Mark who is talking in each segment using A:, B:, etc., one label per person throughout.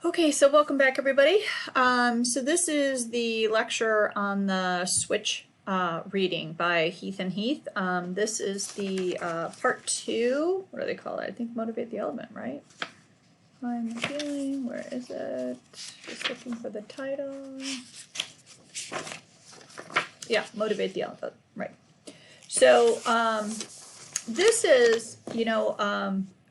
A: Okay, so welcome back, everybody. So this is the lecture on the switch reading by Heath and Heath. This is the part 2. What do they call it? I think Motivate the Element, right? Find the feeling. Where is it? Just looking for the title. Yeah, Motivate the Element, right. So this is,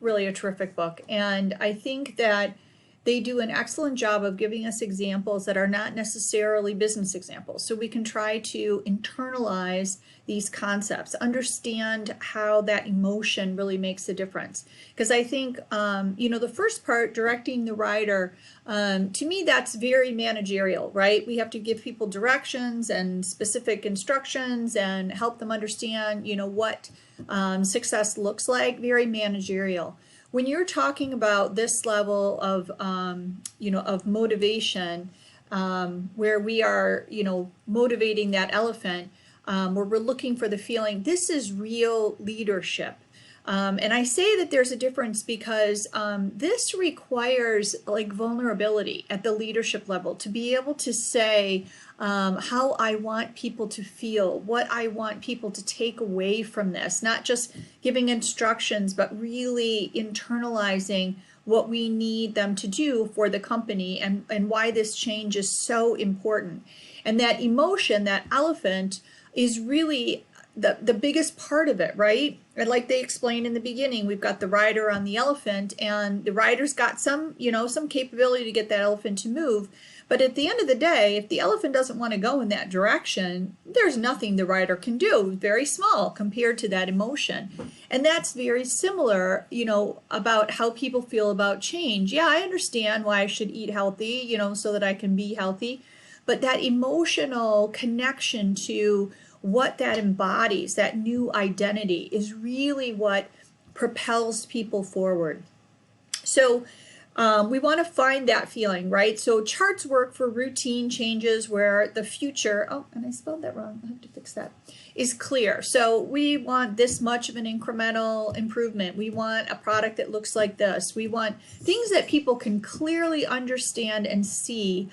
A: really a terrific book. And I think that they do an excellent job of giving us examples that are not necessarily business examples. So we can try to internalize these concepts, understand how that emotion really makes a difference. Because I think, the first part, directing the rider, to me, that's very managerial, right? We have to give people directions and specific instructions and help them understand, what success looks like, very managerial. When you're talking about this level of, of motivation, where we are, motivating that elephant, where we're looking for the feeling, this is real leadership. And I say that there's a difference because this requires like vulnerability at the leadership level to be able to say how I want people to feel, what I want people to take away from this, not just giving instructions, but really internalizing what we need them to do for the company and why this change is so important. And that emotion, that elephant, is really the biggest part of it, right? And like they explained in the beginning, we've got the rider on the elephant, and the rider's got some, some capability to get that elephant to move. But at the end of the day, if the elephant doesn't want to go in that direction, there's nothing the rider can do. Very small compared to that emotion. And that's very similar, about how people feel about change. Yeah, I understand why I should eat healthy, so that I can be healthy. But that emotional connection to what that embodies, that new identity, is really what propels people forward. So we want to find that feeling, right? So charts work for routine changes where the future, oh, and I spelled that wrong, I have to fix that, is clear. So we want this much of an incremental improvement. We want a product that looks like this. We want things that people can clearly understand and see.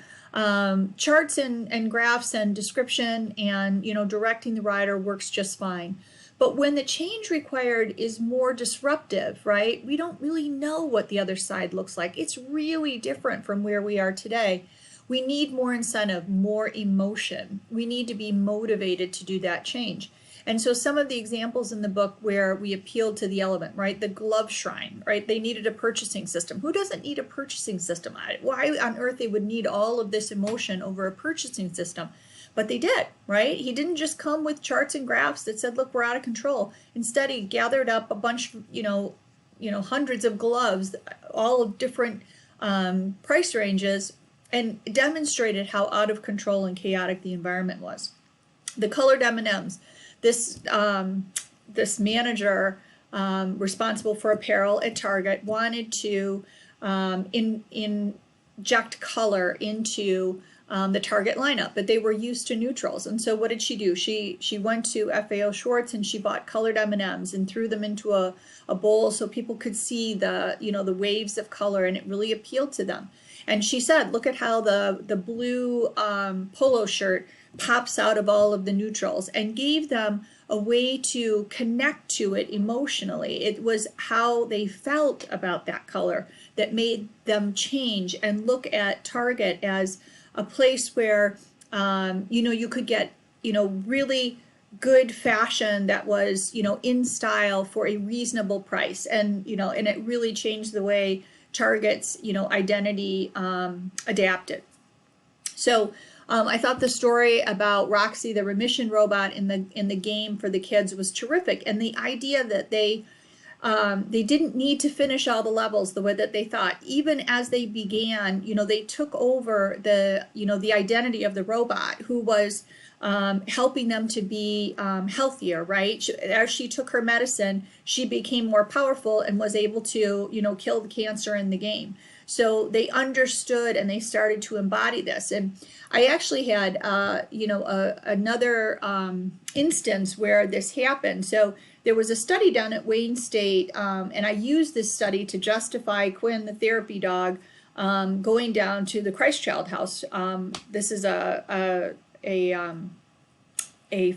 A: Charts and graphs and description and, directing the rider works just fine. But when the change required is more disruptive, right, we don't really know what the other side looks like. It's really different from where we are today. We need more incentive, more emotion. We need to be motivated to do that change. And so some of the examples in the book where we appealed to the element, right? The glove shrine, right? They needed a purchasing system. Who doesn't need a purchasing system? Why on earth they would need all of this emotion over a purchasing system? But they did, right? He didn't just come with charts and graphs that said, look, we're out of control. Instead, he gathered up a bunch, hundreds of gloves, all of different price ranges, and demonstrated how out of control and chaotic the environment was. The colored M&Ms. This manager responsible for apparel at Target wanted to inject color into the Target lineup, but they were used to neutrals. And so what did she do? She went to FAO Schwarz and she bought colored M&Ms and threw them into a bowl so people could see the the waves of color, and it really appealed to them. And she said, look at how the blue polo shirt pops out of all of the neutrals, and gave them a way to connect to it emotionally. It was how they felt about that color that made them change and look at Target as a place where you could get really good fashion that was in style for a reasonable price, and and it really changed the way Target's identity adapted. So I thought the story about Roxy, the remission robot in the game for the kids, was terrific, and the idea that they didn't need to finish all the levels the way that they thought. Even as they began, they took over the identity of the robot, who was helping them to be healthier, right? As she took her medicine, she became more powerful and was able to, kill the cancer in the game. So they understood and they started to embody this. And I actually had, another instance where this happened. So there was a study done at Wayne State, and I used this study to justify Quinn, the therapy dog, going down to the Christ Child House. This is a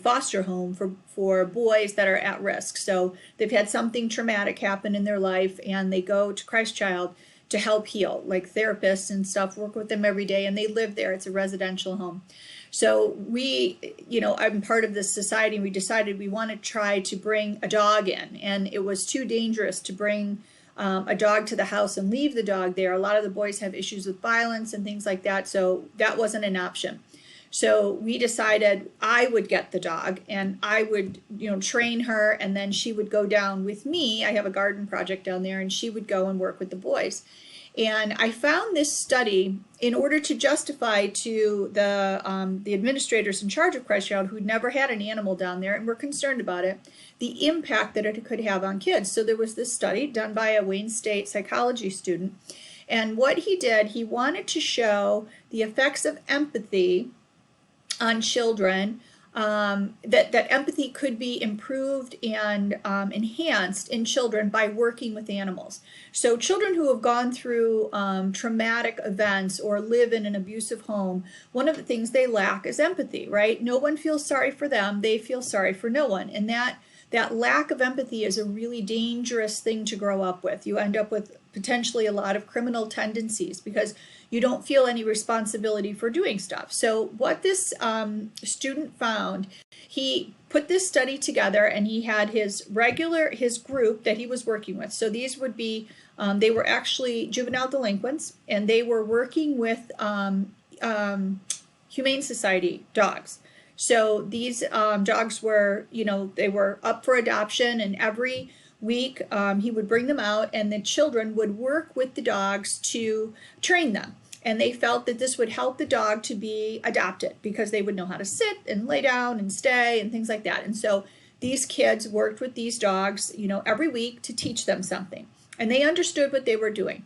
A: foster home for boys that are at risk. So they've had something traumatic happen in their life, and they go to Christ Child to help heal, like therapists and stuff work with them every day, and they live there. It's a residential home. So we, I'm part of this society, and we decided we want to try to bring a dog in, and it was too dangerous to bring a dog to the house and leave the dog there. A lot of the boys have issues with violence and things like that, so that wasn't an option. So we decided I would get the dog, and I would, train her, and then she would go down with me. I have a garden project down there, and she would go and work with the boys. And I found this study in order to justify to the administrators in charge of Christ Child, who'd never had an animal down there and were concerned about it, the impact that it could have on kids. So there was this study done by a Wayne State psychology student. And what he did, he wanted to show the effects of empathy on children, that empathy could be improved and enhanced in children by working with animals. So children who have gone through traumatic events or live in an abusive home, one of the things they lack is empathy, right? No one feels sorry for them. They feel sorry for no one. And that lack of empathy is a really dangerous thing to grow up with. You end up with potentially a lot of criminal tendencies because you don't feel any responsibility for doing stuff. So what this student found, he put this study together, and he had his group that he was working with. So these would be, they were actually juvenile delinquents, and they were working with Humane Society dogs. So these dogs were, they were up for adoption, and every week he would bring them out, and the children would work with the dogs to train them. And they felt that this would help the dog to be adopted because they would know how to sit and lay down and stay and things like that. And so these kids worked with these dogs, every week to teach them something. And they understood what they were doing.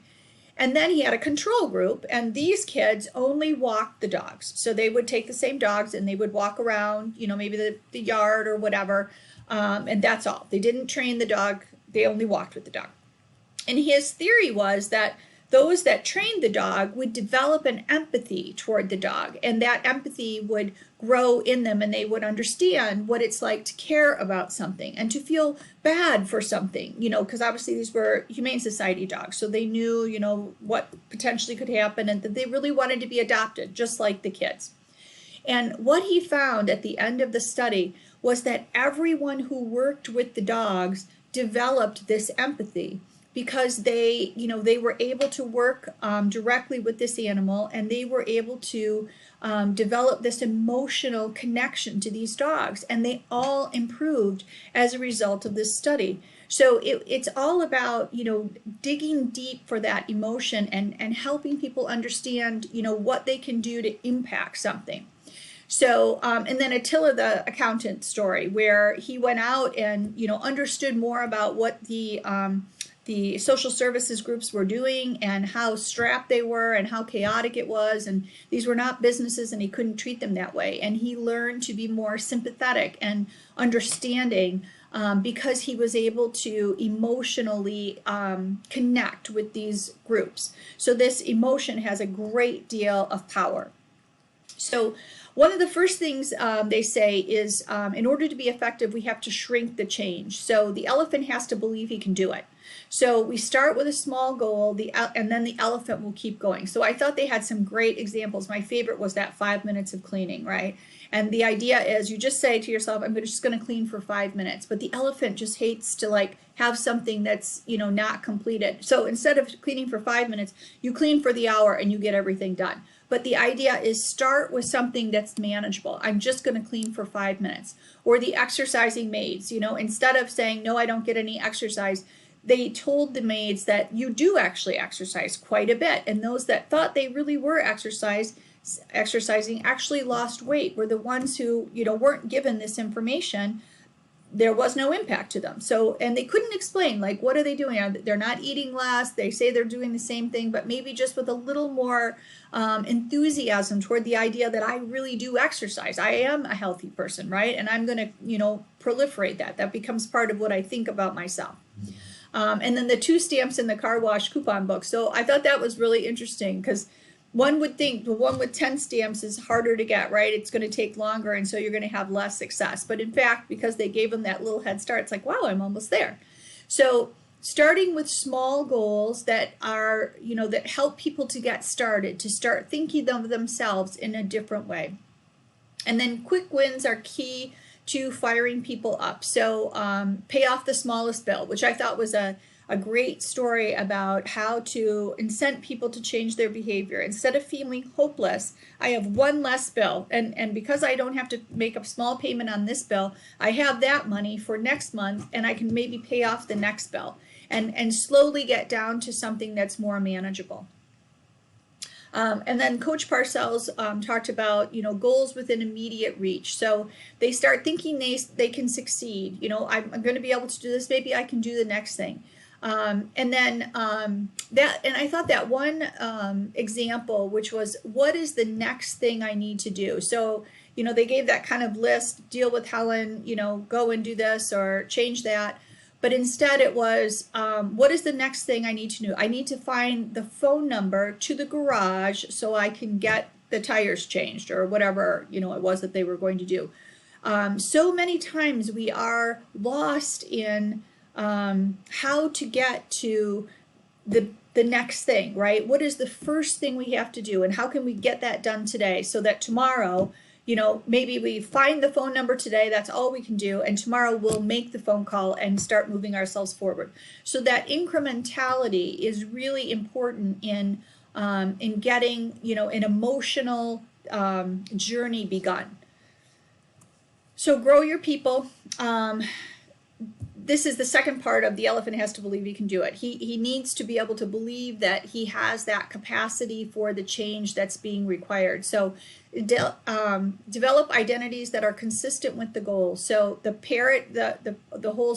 A: And then he had a control group, and these kids only walked the dogs. So they would take the same dogs and they would walk around, maybe the yard or whatever, and that's all. They didn't train the dog, they only walked with the dog. And his theory was that those that trained the dog would develop an empathy toward the dog, and that empathy would grow in them, and they would understand what it's like to care about something and to feel bad for something, because obviously these were Humane Society dogs, so they knew, what potentially could happen, and that they really wanted to be adopted, just like the kids. And what he found at the end of the study was that everyone who worked with the dogs developed this empathy, because they were able to work directly with this animal, and they were able to develop this emotional connection to these dogs, and they all improved as a result of this study. So it's all about, digging deep for that emotion and helping people understand, what they can do to impact something. So, and then Attila the accountant story, where he went out and, understood more about what the social services groups were doing and how strapped they were and how chaotic it was. And these were not businesses, and he couldn't treat them that way. And he learned to be more sympathetic and understanding because he was able to emotionally connect with these groups. So this emotion has a great deal of power. So one of the first things they say is in order to be effective, we have to shrink the change. So the elephant has to believe he can do it. So we start with a small goal, and then the elephant will keep going. So I thought they had some great examples. My favorite was that 5 minutes of cleaning, right? And the idea is you just say to yourself, I'm just going to clean for 5 minutes. But the elephant just hates to have something that's, not completed. So instead of cleaning for 5 minutes, you clean for the hour and you get everything done. But the idea is start with something that's manageable. I'm just going to clean for 5 minutes. Or the exercising maids, instead of saying, no, I don't get any exercise, they told the maids that you do actually exercise quite a bit. And those that thought they really were exercising actually lost weight, were the ones who, weren't given this information. There was no impact to them. So, and they couldn't explain, what are they doing? They're not eating less. They say they're doing the same thing, but maybe just with a little more enthusiasm toward the idea that I really do exercise. I am a healthy person, right? And I'm going to, proliferate that. That becomes part of what I think about myself. And then the 2 stamps in the car wash coupon book. So I thought that was really interesting, because one would think the one with 10 stamps is harder to get, right? It's going to take longer, and so you're going to have less success. But in fact, because they gave them that little head start, it's like, wow, I'm almost there. So starting with small goals that are, that help people to get started, to start thinking of themselves in a different way. And then quick wins are key to firing people up. So pay off the smallest bill, which I thought was a great story about how to incent people to change their behavior. Instead of feeling hopeless, I have one less bill. And because I don't have to make a small payment on this bill, I have that money for next month, and I can maybe pay off the next bill and slowly get down to something that's more manageable. And then Coach Parcells talked about, goals within immediate reach. So they start thinking they can succeed. I'm going to be able to do this. Maybe I can do the next thing. And I thought that one example, which was, what is the next thing I need to do? So, they gave that kind of list, deal with Helen, go and do this or change that. But instead it was, what is the next thing I need to do? I need to find the phone number to the garage so I can get the tires changed, or whatever, it was that they were going to do. So many times we are lost in how to get to the next thing, right? What is the first thing we have to do, and how can we get that done today so that tomorrow, maybe we find the phone number today, that's all we can do, and tomorrow we'll make the phone call and start moving ourselves forward. So that incrementality is really important in getting, an emotional journey begun. So grow your people. This is the second part of the elephant has to believe he can do it. He needs to be able to believe that he has that capacity for the change that's being required. So develop identities that are consistent with the goal. So the parrot, the whole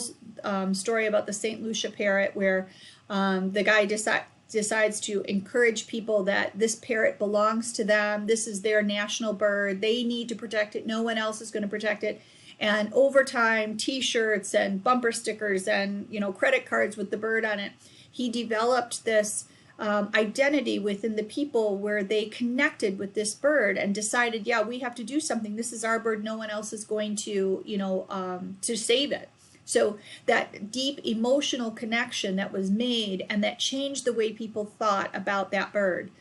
A: story about the St. Lucia parrot, where the guy decides to encourage people that this parrot belongs to them. This is their national bird. They need to protect it. No one else is going to protect it. And over time, T-shirts and bumper stickers and credit cards with the bird on it, he developed this identity within the people where they connected with this bird and decided, yeah, we have to do something. This is our bird. No one else is going to, to save it. So that deep emotional connection that was made, and that changed the way people thought about that bird.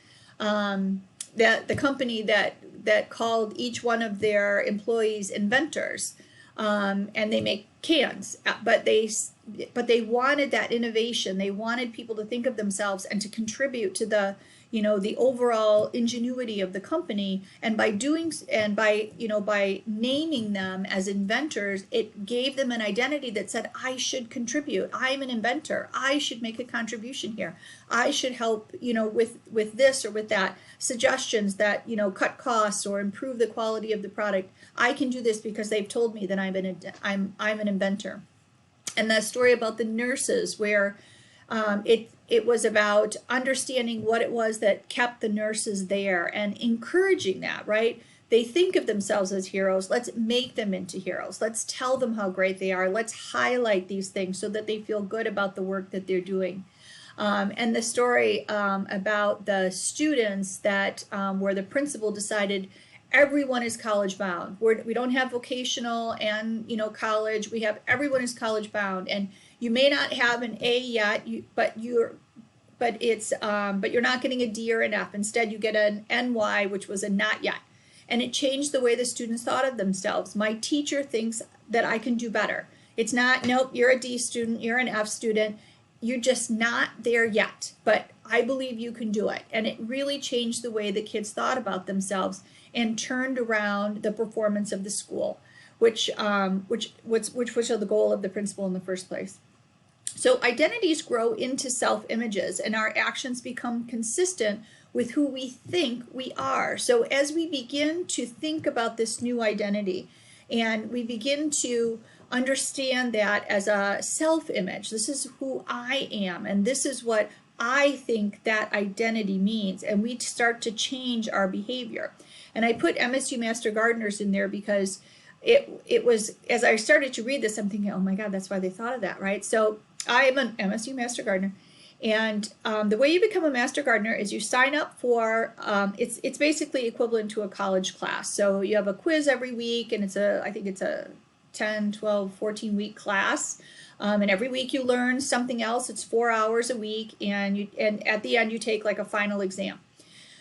A: The company that called each one of their employees inventors, and they make cans, but they wanted that innovation. They wanted people to think of themselves and to contribute to the overall ingenuity of the company. And by by naming them as inventors, it gave them an identity that said, I should contribute. I'm an inventor. I should make a contribution here. I should help, with this or with that, suggestions that, cut costs or improve the quality of the product. I can do this because they've told me that I'm an inventor. And that story about the nurses, where it was about understanding what it was that kept the nurses there and encouraging that, right? They think of themselves as heroes. Let's make them into heroes. Let's tell them how great they are. Let's highlight these things so that they feel good about the work that they're doing. And the story about the students that where the principal decided everyone is college bound. We don't have vocational and college. We have everyone is college bound, and you may not have an A yet, but you're not getting a D or an F. Instead, you get an NY, which was a not yet, and it changed the way the students thought of themselves. My teacher thinks that I can do better. It's not, nope, you're a D student, you're an F student. You're just not there yet, but I believe you can do it. And it really changed the way the kids thought about themselves and turned around the performance of the school, which was the goal of the principal in the first place. So identities grow into self-images, and our actions become consistent with who we think we are. So as we begin to think about this new identity, and we begin to understand that as a self-image, this is who I am, and this is what I think that identity means, and we start to change our behavior. And I put MSU Master Gardeners in there because it was, as I started to read this, I'm thinking, oh my God, that's why they thought of that, right? So I am an MSU Master Gardener. And the way you become a Master Gardener is you sign up for, it's basically equivalent to a college class. So you have a quiz every week, and I think it's a 10, 12, 14-week class. And every week you learn something else. It's 4 hours a week, and at the end you take like a final exam.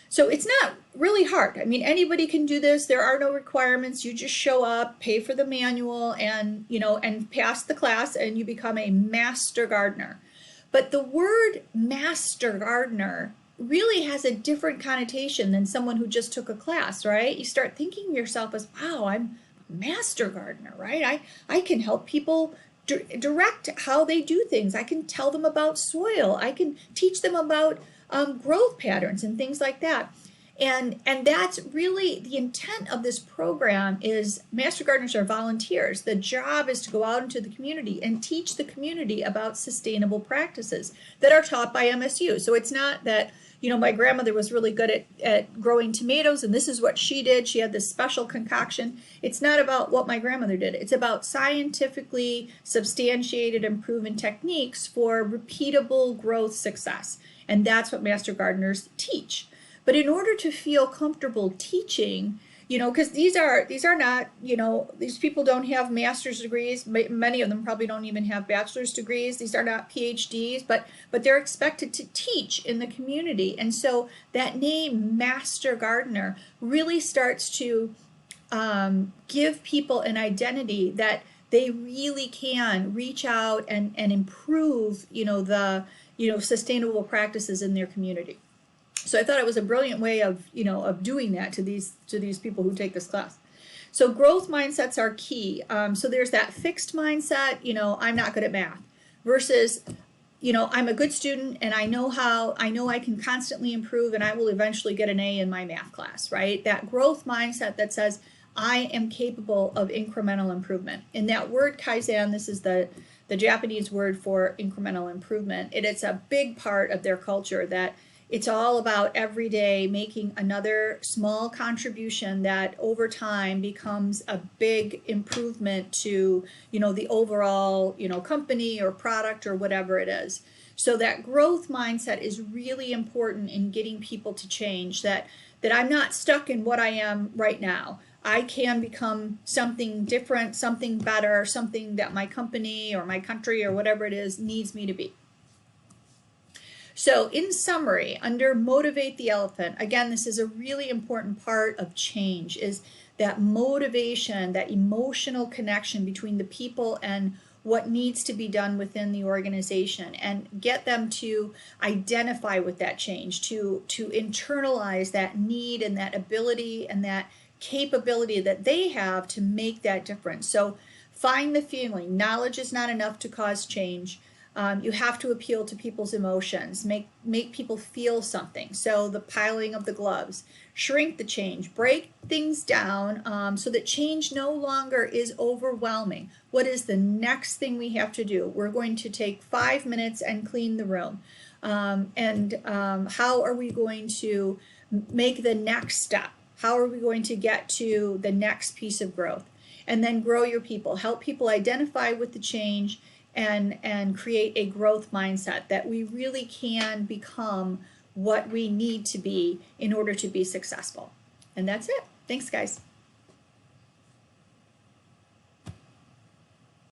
A: So it's not really hard. I mean, anybody can do this. There are no requirements. You just show up, pay for the manual, and and pass the class, and you become a Master Gardener. But the word Master Gardener really has a different connotation than someone who just took a class, right? You start thinking of yourself as, wow, I'm a Master Gardener, right? I can help people direct how they do things. I can tell them about soil. I can teach them about growth patterns and things like that. And that's really the intent of this program. Is Master Gardeners are volunteers. The job is to go out into the community and teach the community about sustainable practices that are taught by MSU. So it's not that, my grandmother was really good at growing tomatoes and this is what she did. She had this special concoction. It's not about what my grandmother did. It's about scientifically substantiated and proven techniques for repeatable growth success. And that's what Master Gardeners teach. But in order to feel comfortable teaching, because these are not, these people don't have master's degrees. Many of them probably don't even have bachelor's degrees. These are not PhDs, but they're expected to teach in the community. And so that name, Master Gardener, really starts to give people an identity that they really can reach out and improve, the sustainable practices in their community. So I thought it was a brilliant way of doing that to these people who take this class. So growth mindsets are key. So there's that fixed mindset, I'm not good at math, versus I'm a good student and I know I can constantly improve and I will eventually get an A in my math class, right? That growth mindset that says I am capable of incremental improvement. And that word Kaizen, this is the Japanese word for incremental improvement. It's a big part of their culture, that it's all about every day making another small contribution that over time becomes a big improvement to, the overall, company or product or whatever it is. So that growth mindset is really important in getting people to change, that I'm not stuck in what I am right now. I can become something different, something better, something that my company or my country or whatever it is needs me to be. So in summary, under Motivate the Elephant, again, this is a really important part of change, is that motivation, that emotional connection between the people and what needs to be done within the organization, and get them to identify with that change, to internalize that need and that ability and that capability that they have to make that difference. So find the feeling. Knowledge is not enough to cause change. You have to appeal to people's emotions, make people feel something. So the piling of the gloves, shrink the change, break things down so that change no longer is overwhelming. What is the next thing we have to do? We're going to take 5 minutes and clean the room. How are we going to make the next step? How are we going to get to the next piece of growth? And then grow your people, help people identify with the change, and create a growth mindset that we really can become what we need to be in order to be successful. And that's it. Thanks, guys.